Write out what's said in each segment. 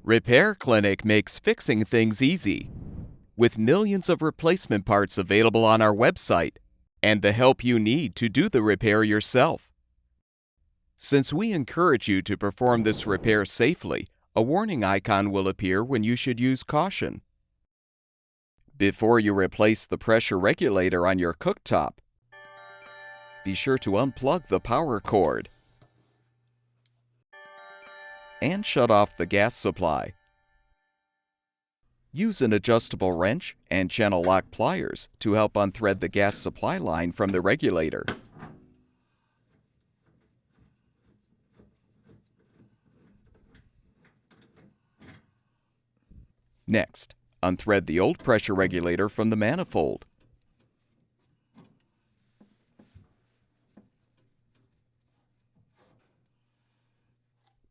Repair Clinic makes fixing things easy, with millions of replacement parts available on our website and the help you need to do the repair yourself. Since we encourage you to perform this repair safely, a warning icon will appear when you should use caution. Before you replace the pressure regulator on your cooktop, be sure to unplug the power cord and shut off the gas supply. Use an adjustable wrench and channel lock pliers to help unthread the gas supply line from the regulator. Next, unthread the old pressure regulator from the manifold.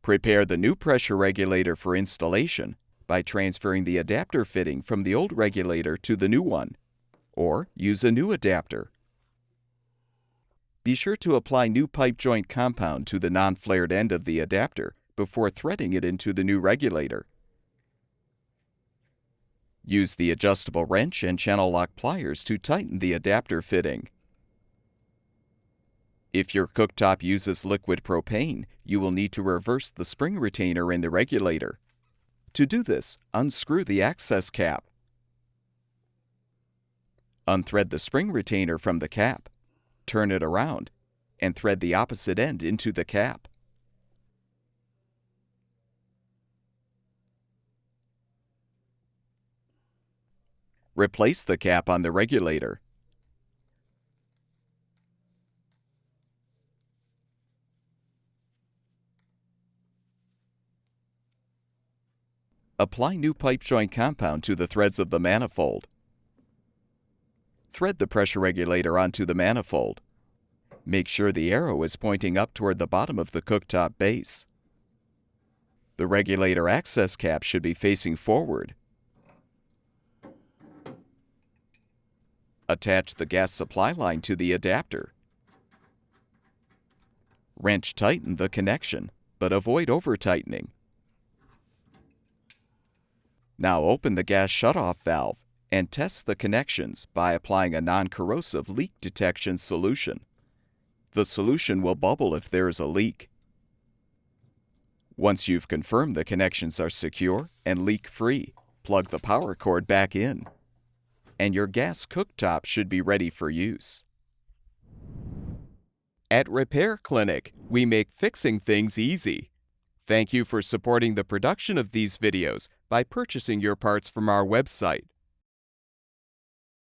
Prepare the new pressure regulator for installation by transferring the adapter fitting from the old regulator to the new one, or use a new adapter. Be sure to apply new pipe joint compound to the non-flared end of the adapter before threading it into the new regulator. Use the adjustable wrench and channel lock pliers to tighten the adapter fitting. If your cooktop uses liquid propane, you will need to reverse the spring retainer in the regulator. To do this, unscrew the access cap. Unthread the spring retainer from the cap, turn it around, and thread the opposite end into the cap. Replace the cap on the regulator. Apply new pipe joint compound to the threads of the manifold. Thread the pressure regulator onto the manifold. Make sure the arrow is pointing up toward the bottom of the cooktop base. The regulator access cap should be facing forward. Attach the gas supply line to the adapter. Wrench tighten the connection, but avoid over-tightening. Now open the gas shutoff valve and test the connections by applying a non-corrosive leak detection solution. The solution will bubble if there is a leak. Once you've confirmed the connections are secure and leak-free, plug the power cord back in, and your gas cooktop should be ready for use. At Repair Clinic, we make fixing things easy. Thank you for supporting the production of these videos by purchasing your parts from our website.